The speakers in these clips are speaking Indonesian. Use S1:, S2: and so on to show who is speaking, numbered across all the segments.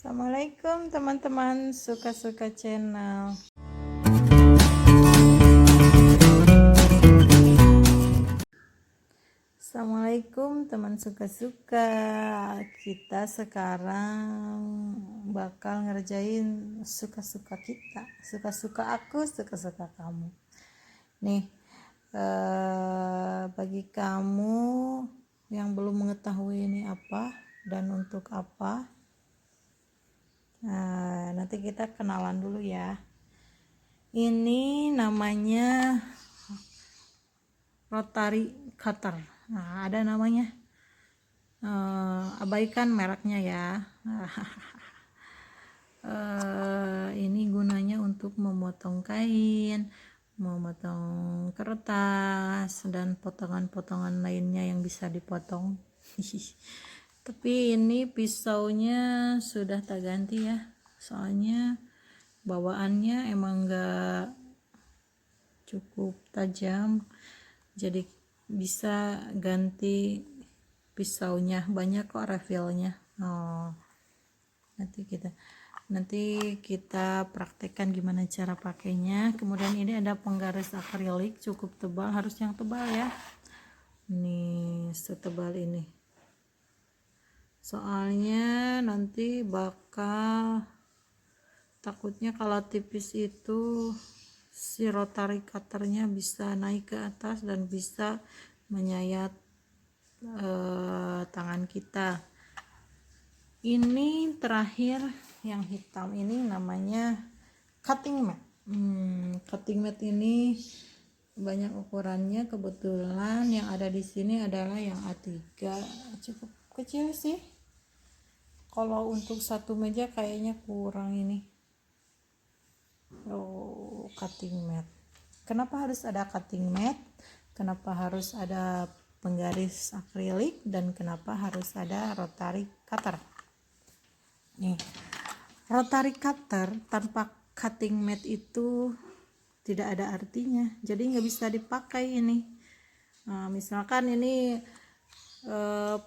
S1: Assalamualaikum teman-teman suka-suka channel. Assalamualaikum teman suka-suka. Kita sekarang bakal ngerjain suka-suka kita, suka-suka aku, suka-suka kamu. Nih, bagi kamu yang belum mengetahui ini apa dan untuk apa, nanti kita kenalan dulu ya. Ini namanya rotary cutter. Nah, ada namanya. Abaikan mereknya ya. Ini gunanya untuk memotong kain, memotong kertas dan potongan-potongan lainnya yang bisa dipotong. Tapi ini pisaunya sudah tak ganti ya, soalnya bawaannya emang gak cukup tajam, jadi bisa ganti pisaunya, banyak kok refillnya. Nanti kita praktekkan gimana cara pakainya. Kemudian ini ada penggaris akrilik cukup tebal, harus yang tebal ya, nih setebal ini, soalnya nanti bakal takutnya kalau tipis itu si rotary cutternya bisa naik ke atas dan bisa menyayat tangan kita. Ini terakhir yang hitam ini namanya cutting mat. Cutting mat ini banyak ukurannya, kebetulan yang ada di sini adalah yang A3, cukup kecil sih. Kalau untuk satu meja kayaknya kurang ini. Cutting mat. Kenapa harus ada cutting mat? Kenapa harus ada penggaris akrilik? Dan kenapa harus ada rotary cutter? Nih, rotary cutter tanpa cutting mat itu tidak ada artinya. Jadi nggak bisa dipakai ini. Misalkan ini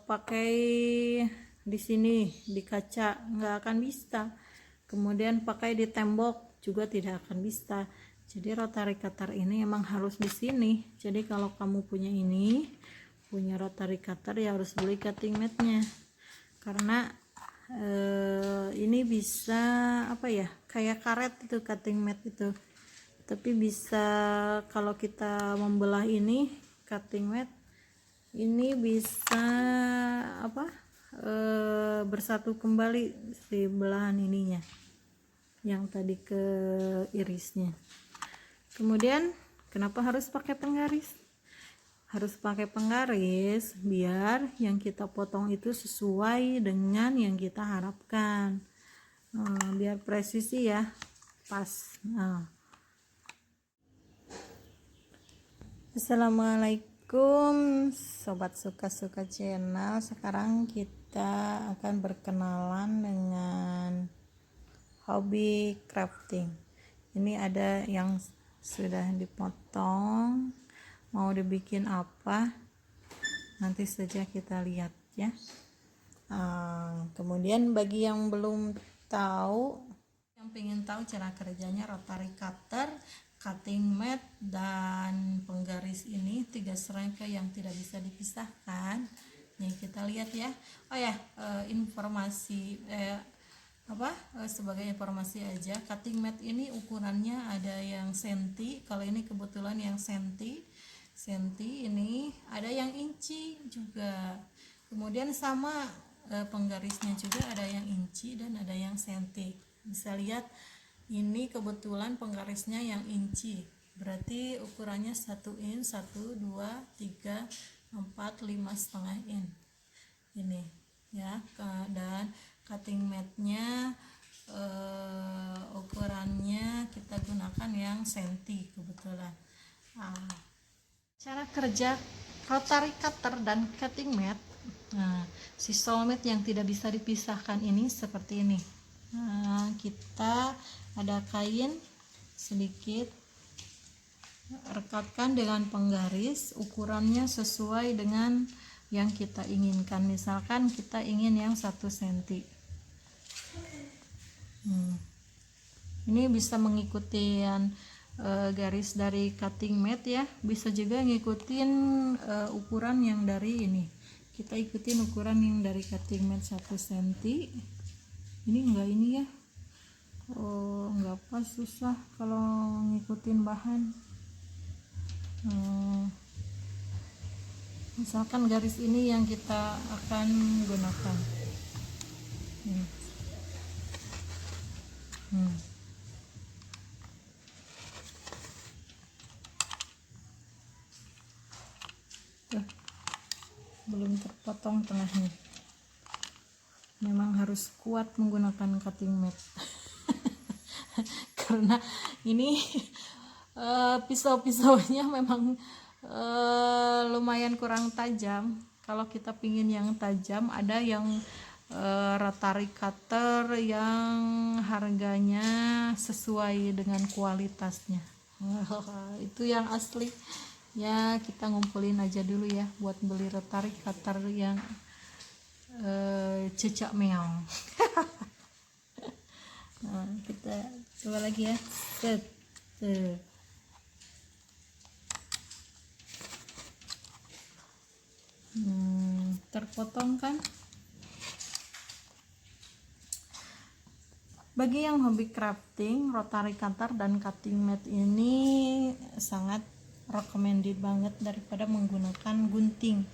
S1: pakai di sini di kaca, nggak akan bisa. Kemudian pakai di tembok juga tidak akan bisa. Jadi rotary cutter ini emang harus di sini. Jadi kalau kamu punya rotary cutter ya harus beli cutting matnya, karena ini bisa kayak karet itu cutting mat itu, tapi bisa kalau kita membelah ini cutting mat ini bisa bersatu kembali si belahan ininya yang tadi ke irisnya. Kemudian kenapa harus pakai penggaris? Harus pakai penggaris biar yang kita potong itu sesuai dengan yang kita harapkan, biar presisi ya, pas. Assalamualaikum sobat suka-suka channel. Sekarang kita akan berkenalan dengan hobi crafting. Ini ada yang sudah dipotong, mau dibikin apa nanti saja kita lihat ya. Kemudian bagi yang belum tahu, yang pengen tahu cara kerjanya rotary cutter, cutting mat, dan penggaris ini, 3 serangkai yang tidak bisa dipisahkan. Nih kita lihat ya. Sebagai informasi aja, cutting mat ini ukurannya ada yang senti, kalau ini kebetulan yang senti ini, ada yang inci juga. Kemudian sama penggarisnya juga ada yang inci dan ada yang senti. Bisa lihat ini kebetulan penggarisnya yang inci, berarti ukurannya 1 in, 1, 2, 3, 4, 5,5 in ini ya. Dan cutting matnya ukurannya kita gunakan yang senti kebetulan. Cara kerja rotary cutter dan cutting mat, si soulmate yang tidak bisa dipisahkan ini seperti ini. Kita ada kain sedikit, rekatkan dengan penggaris, ukurannya sesuai dengan yang kita inginkan. Misalkan kita ingin yang 1 cm, Ini bisa mengikuti garis dari cutting mat ya, bisa juga ngikutin ukuran yang dari ini. Kita ikutin ukuran yang dari cutting mat 1 cm. Ini enggak ini ya, enggak pas, susah kalau ngikutin bahan. Misalkan garis ini yang kita akan gunakan. Tuh, belum terpotong tengahnya. Memang harus kuat menggunakan cutting mat. Karena ini pisau-pisaunya memang lumayan kurang tajam. Kalau kita pingin yang tajam, ada yang rotary cutter yang harganya sesuai dengan kualitasnya. Itu yang asli ya, kita ngumpulin aja dulu ya buat beli rotary cutter yang cecak meong. Nah, kita coba lagi ya. Set. Terpotong kan? Bagi yang hobi crafting, rotary cutter dan cutting mat ini sangat recommended banget daripada menggunakan gunting,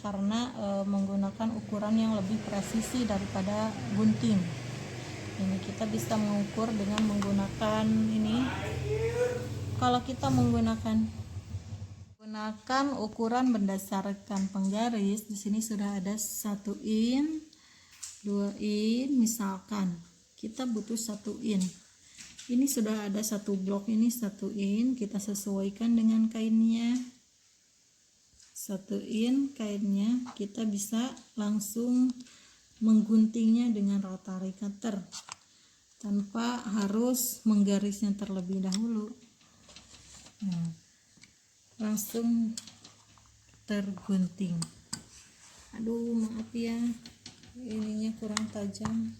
S1: karena menggunakan ukuran yang lebih presisi daripada gunting. Ini kita bisa mengukur dengan menggunakan ini. Kalau kita menggunakan ukuran berdasarkan penggaris, di sini sudah ada 1 in, 2 in, misalkan kita butuh 1 in. Ini sudah ada 1 blok, ini 1 in, kita sesuaikan dengan kainnya. 1 in kainnya, kita bisa langsung mengguntingnya dengan rotary cutter tanpa harus menggarisnya terlebih dahulu. Langsung tergunting. Aduh, maaf ya, ininya kurang tajam.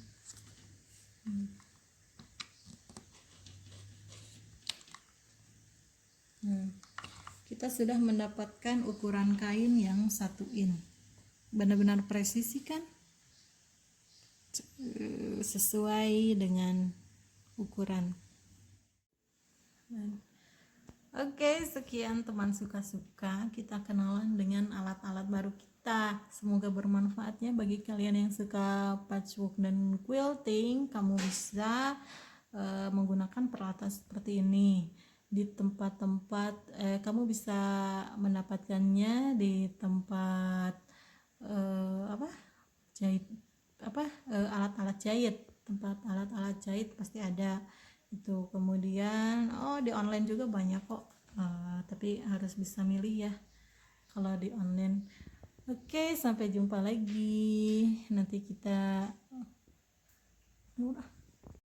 S1: Kita sudah mendapatkan ukuran kain yang 1 in. Benar-benar presisi kan? Sesuai dengan ukuran. Oke, sekian teman suka-suka, kita kenalan dengan alat-alat baru kita. Semoga bermanfaatnya bagi kalian yang suka patchwork dan quilting. Kamu bisa menggunakan peralatan seperti ini di tempat-tempat, kamu bisa mendapatkannya di tempat jahit, alat-alat jahit, tempat alat-alat jahit pasti ada itu. Kemudian di online juga banyak kok, tapi harus bisa milih ya kalau di online. Oke, sampai jumpa lagi, nanti kita